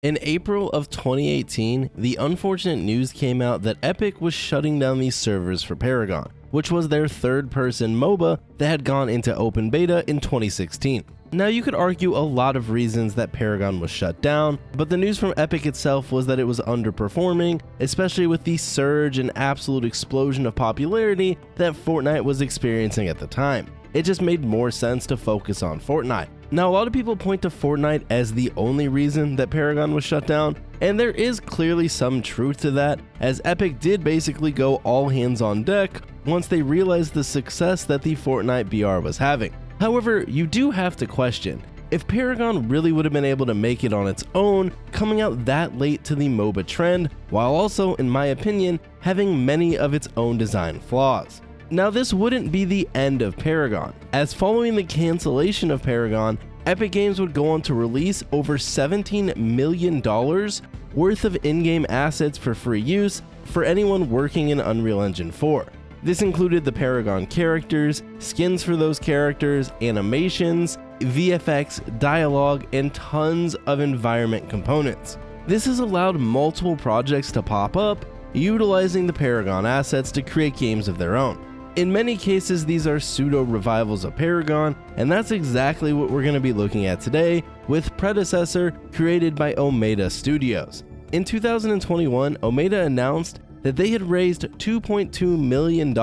In April of 2018, the unfortunate news came out that Epic was shutting down these servers for Paragon, which was their third-person MOBA that had gone into open beta in 2016. Now, you could argue a lot of reasons that Paragon was shut down, but the news from Epic itself was that it was underperforming, especially with the surge and absolute explosion of popularity that Fortnite was experiencing at the time. It just made more sense to focus on Fortnite. Now, a lot of people point to Fortnite as the only reason that Paragon was shut down, and there is clearly some truth to that, as Epic did basically go all hands on deck once they realized the success that the Fortnite BR was having. However, you do have to question, if Paragon really would have been able to make it on its own, coming out that late to the MOBA trend, while also, in my opinion, having many of its own design flaws. Now, this wouldn't be the end of Paragon, as following the cancellation of Paragon, Epic Games would go on to release over $17 million worth of in-game assets for free use for anyone working in Unreal Engine 4. This included the Paragon characters, skins for those characters, animations, VFX, dialogue, and tons of environment components. This has allowed multiple projects to pop up, utilizing the Paragon assets to create games of their own. In many cases, these are pseudo-revivals of Paragon, and that's exactly what we're going to be looking at today with Predecessor, created by Omeda Studios. In 2021, Omeda announced that they had raised $2.2 million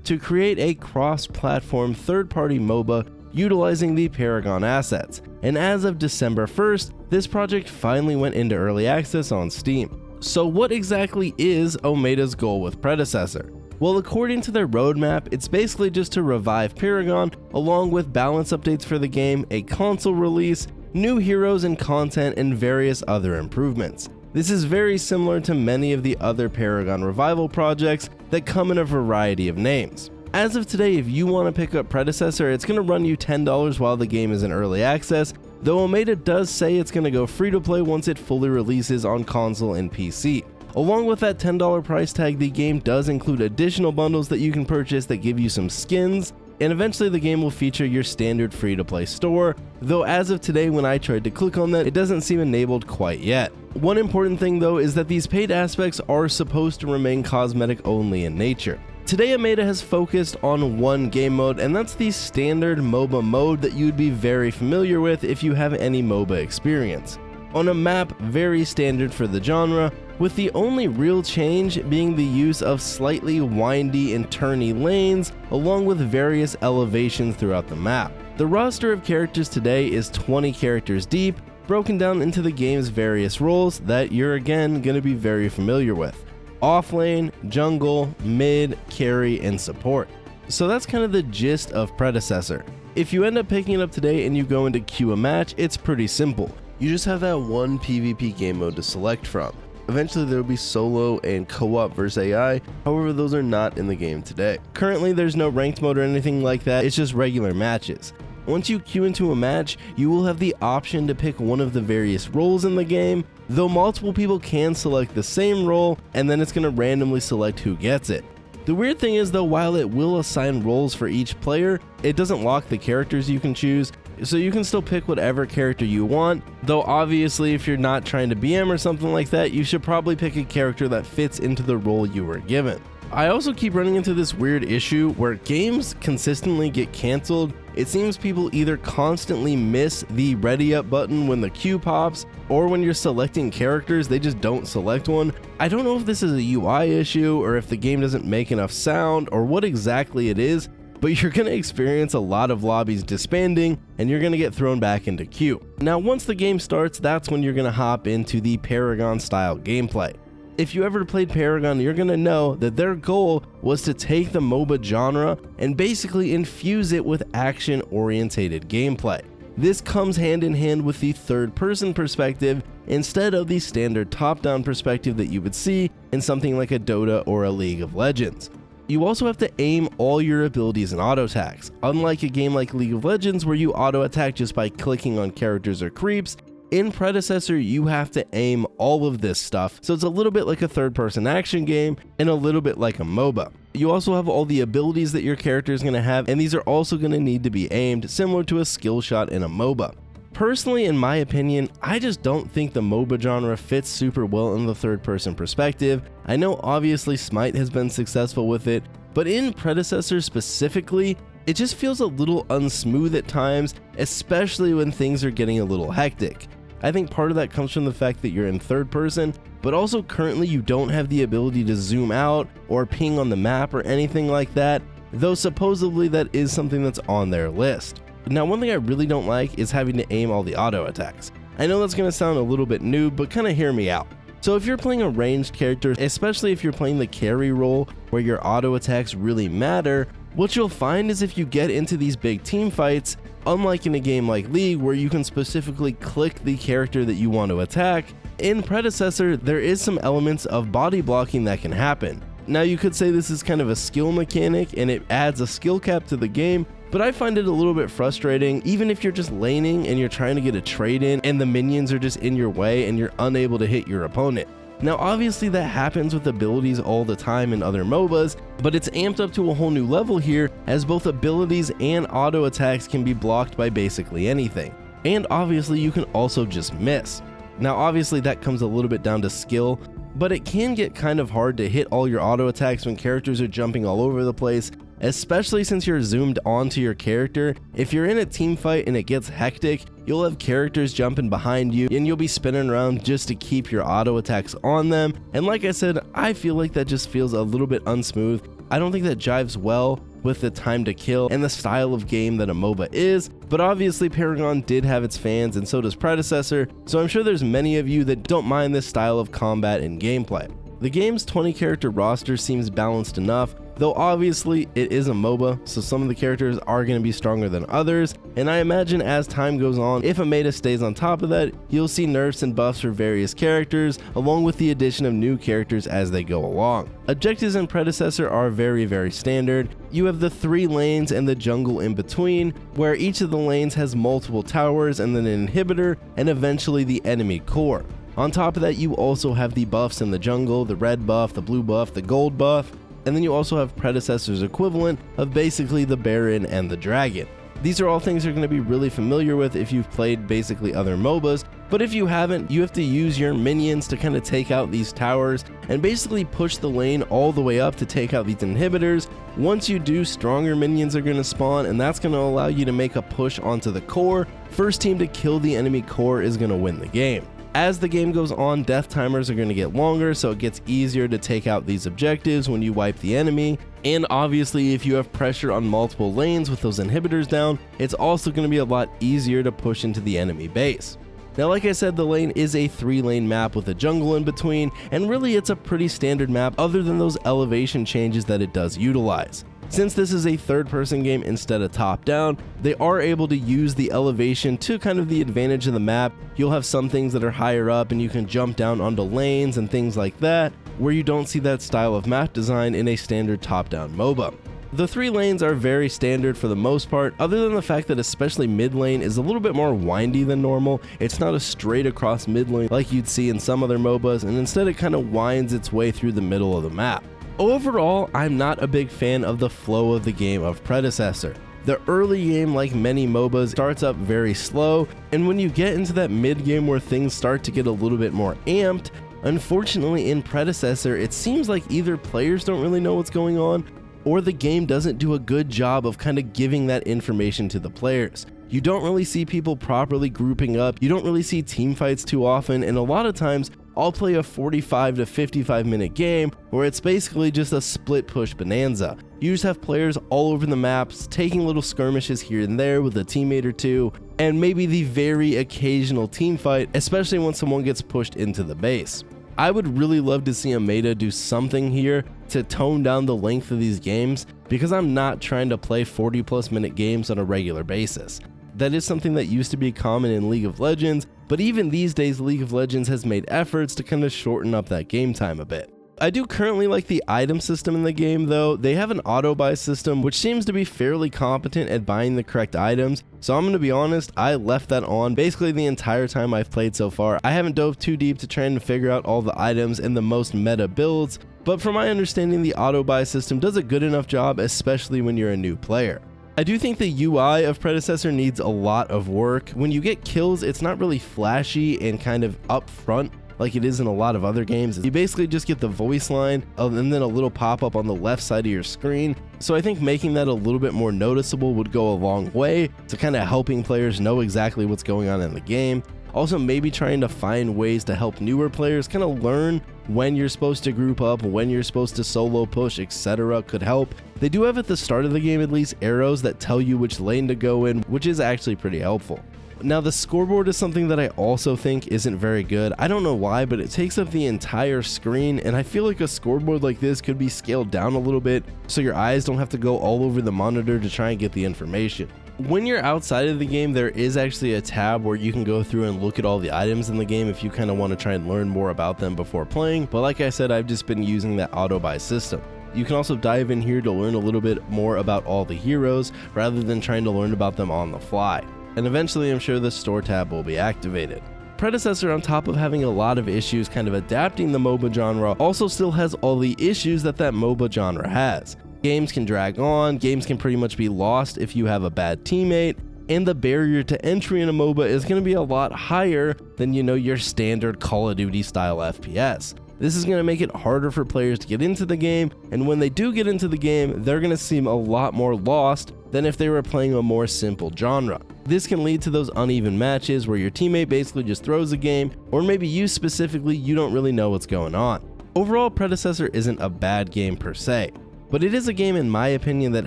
to create a cross-platform third-party MOBA utilizing the Paragon assets, and as of December 1st, this project finally went into early access on Steam. So what exactly is Omeda's goal with Predecessor? Well, according to their roadmap, it's basically just to revive Paragon, along with balance updates for the game, a console release, new heroes and content, and various other improvements. This is very similar to many of the other Paragon revival projects that come in a variety of names. As of today, if you want to pick up Predecessor, it's going to run you $10 while the game is in early access, though Omeda does say it's going to go free to play once it fully releases on console and PC. Along with that $10 price tag, the game does include additional bundles that you can purchase that give you some skins, and eventually the game will feature your standard free-to-play store, though as of today when I tried to click on that, it doesn't seem enabled quite yet. One important thing though is that these paid aspects are supposed to remain cosmetic only in nature. Today, Omeda has focused on one game mode, and that's the standard MOBA mode that you'd be very familiar with if you have any MOBA experience. On a map very standard for the genre, with the only real change being the use of slightly windy and turny lanes along with various elevations throughout the map. The roster of characters today is 20 characters deep, broken down into the game's various roles that you're again going to be very familiar with: offlane, jungle, mid, carry, and support. So that's kind of the gist of Predecessor. If you end up picking it up today and you go into queue a match, it's pretty simple. You just have that one PvP game mode to select from. Eventually there will be solo and co-op versus AI, however those are not in the game today. Currently there's no ranked mode or anything like that, it's just regular matches. Once you queue into a match, you will have the option to pick one of the various roles in the game, though multiple people can select the same role, and then it's going to randomly select who gets it. The weird thing is though, while it will assign roles for each player, it doesn't lock the characters you can choose, so you can still pick whatever character you want, though obviously if you're not trying to BM or something like that, you should probably pick a character that fits into the role you were given. I also keep running into this weird issue where games consistently get canceled. It seems people either constantly miss the ready up button when the queue pops, or when you're selecting characters, they just don't select one. I don't know if this is a UI issue or if the game doesn't make enough sound or what exactly it is, but you're going to experience a lot of lobbies disbanding and you're going to get thrown back into queue. Now, once the game starts, that's when you're going to hop into the Paragon style gameplay. If you ever played Paragon, you're going to know that their goal was to take the MOBA genre and basically infuse it with action-orientated gameplay. This comes hand in hand with the third-person perspective instead of the standard top-down perspective that you would see in something like a Dota or a League of Legends. You also have to aim all your abilities and auto attacks. Unlike a game like League of Legends where you auto attack just by clicking on characters or creeps, in Predecessor you have to aim all of this stuff, so it's a little bit like a third-person action game and a little bit like a MOBA. You also have all the abilities that your character is going to have, and these are also going to need to be aimed similar to a skill shot in a MOBA. Personally, in my opinion, I just don't think the MOBA genre fits super well in the third-person perspective. I know obviously Smite has been successful with it, but in Predecessor specifically, it just feels a little unsmooth at times, especially when things are getting a little hectic. I think part of that comes from the fact that you're in third person, but also currently you don't have the ability to zoom out or ping on the map or anything like that, though supposedly that is something that's on their list. Now, one thing I really don't like is having to aim all the auto attacks. I know that's going to sound a little bit noob, but kind of hear me out. So if you're playing a ranged character, especially if you're playing the carry role where your auto attacks really matter, what you'll find is if you get into these big team fights, unlike in a game like League where you can specifically click the character that you want to attack, in Predecessor there is some elements of body blocking that can happen. Now you could say this is kind of a skill mechanic and it adds a skill cap to the game, but I find it a little bit frustrating even if you're just laning and you're trying to get a trade in and the minions are just in your way and you're unable to hit your opponent. Now obviously that happens with abilities all the time in other MOBAs, but it's amped up to a whole new level here as both abilities and auto attacks can be blocked by basically anything. And obviously you can also just miss. Now obviously that comes a little bit down to skill, but it can get kind of hard to hit all your auto attacks when characters are jumping all over the place, especially since you're zoomed onto your character. If you're in a team fight and it gets hectic, you'll have characters jumping behind you and you'll be spinning around just to keep your auto attacks on them. And like I said, I feel like that just feels a little bit unsmooth. I don't think that jives well with the time to kill and the style of game that a MOBA is, but obviously Paragon did have its fans and so does Predecessor, so I'm sure there's many of you that don't mind this style of combat and gameplay. The game's 20 character roster seems balanced enough, though obviously it is a MOBA, so some of the characters are going to be stronger than others, and I imagine as time goes on, if a meta stays on top of that, you'll see nerfs and buffs for various characters, along with the addition of new characters as they go along. Objectives in Predecessor are very standard. You have the 3 lanes and the jungle in between, where each of the lanes has multiple towers and then an inhibitor, and eventually the enemy core. On top of that, you also have the buffs in the jungle, the red buff, the blue buff, the gold buff, and then you also have Predecessor's equivalent of basically the Baron and the Dragon. These are all things you're going to be really familiar with if you've played basically other MOBAs, but if you haven't, you have to use your minions to kind of take out these towers and basically push the lane all the way up to take out these inhibitors. Once you do, stronger minions are going to spawn, and that's going to allow you to make a push onto the core. First team to kill the enemy core is going to win the game. As the game goes on, death timers are going to get longer, so it gets easier to take out these objectives when you wipe the enemy. And obviously, if you have pressure on multiple lanes with those inhibitors down, it's also going to be a lot easier to push into the enemy base. Now, like I said, the lane is a 3-lane map with a jungle in between, and really it's a pretty standard map other than those elevation changes that it does utilize. Since this is a third-person game instead of top-down, they are able to use the elevation to kind of the advantage of the map. You'll have some things that are higher up and you can jump down onto lanes and things like that, where you don't see that style of map design in a standard top-down MOBA. The 3 lanes are very standard for the most part, other than the fact that especially mid lane is a little bit more windy than normal. It's not a straight across mid lane like you'd see in some other MOBAs, and instead it kind of winds its way through the middle of the map. Overall, I'm not a big fan of the flow of the game of Predecessor. The early game, like many MOBAs, starts up very slow, and when you get into that mid game where things start to get a little bit more amped, unfortunately in Predecessor it seems like either players don't really know what's going on, or the game doesn't do a good job of kind of giving that information to the players. You don't really see people properly grouping up, you don't really see team fights too often, and a lot of times I'll play a 45 to 55 minute game where it's basically just a split push bonanza. You just have players all over the maps taking little skirmishes here and there with a teammate or two, and maybe the very occasional team fight, especially when someone gets pushed into the base. I would really love to see a meta do something here to tone down the length of these games, because I'm not trying to play 40+ minute games on a regular basis. That is something that used to be common in League of Legends, but even these days League of Legends has made efforts to kind of shorten up that game time a bit. I do currently like the item system in the game though. They have an auto buy system which seems to be fairly competent at buying the correct items, so I'm going to be honest, I left that on basically the entire time I've played so far. I haven't dove too deep to try and figure out all the items and the most meta builds, but from my understanding the auto buy system does a good enough job, especially when you're a new player. I do think the UI of Predecessor needs a lot of work. When you get kills, it's not really flashy and kind of up front like it is in a lot of other games. You basically just get the voice line and then a little pop-up on the left side of your screen. So I think making that a little bit more noticeable would go a long way to kind of helping players know exactly what's going on in the game. Also, maybe trying to find ways to help newer players kind of learn when you're supposed to group up, when you're supposed to solo push, etc. could help. They do have at the start of the game at least arrows that tell you which lane to go in, which is actually pretty helpful. Now, the scoreboard is something that I also think isn't very good. I don't know why, but it takes up the entire screen, and I feel like a scoreboard like this could be scaled down a little bit so your eyes don't have to go all over the monitor to try and get the information. When you're outside of the game, there is actually a tab where you can go through and look at all the items in the game if you kind of want to try and learn more about them before playing, but like I said, I've just been using that auto buy system. You can also dive in here to learn a little bit more about all the heroes rather than trying to learn about them on the fly. And eventually I'm sure the store tab will be activated. Predecessor, on top of having a lot of issues kind of adapting the MOBA genre, also still has all the issues that MOBA genre has. Games can drag on, games can pretty much be lost if you have a bad teammate, and the barrier to entry in a MOBA is going to be a lot higher than, your standard Call of Duty style FPS. This is going to make it harder for players to get into the game, and when they do get into the game, they're going to seem a lot more lost than if they were playing a more simple genre. This can lead to those uneven matches where your teammate basically just throws a game, or maybe you specifically, you don't really know what's going on. Overall, Predecessor isn't a bad game per se, but it is a game in my opinion that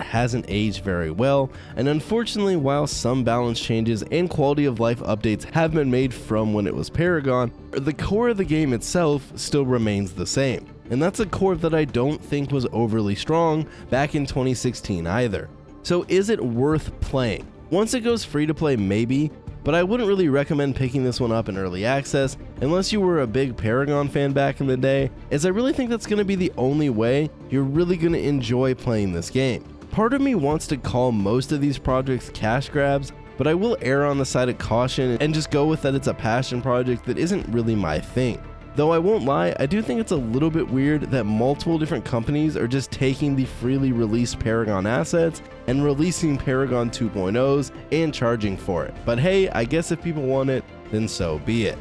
hasn't aged very well, and unfortunately, while some balance changes and quality of life updates have been made from when it was Paragon, the core of the game itself still remains the same. And that's a core that I don't think was overly strong back in 2016 either. So is it worth playing? Once it goes free to play, maybe, but I wouldn't really recommend picking this one up in early access unless you were a big Paragon fan back in the day, as I really think that's going to be the only way you're really going to enjoy playing this game. Part of me wants to call most of these projects cash grabs, but I will err on the side of caution and just go with that it's a passion project that isn't really my thing. Though I won't lie, I do think it's a little bit weird that multiple different companies are just taking the freely released Paragon assets and releasing Paragon 2.0s and charging for it. But hey, I guess if people want it, then so be it.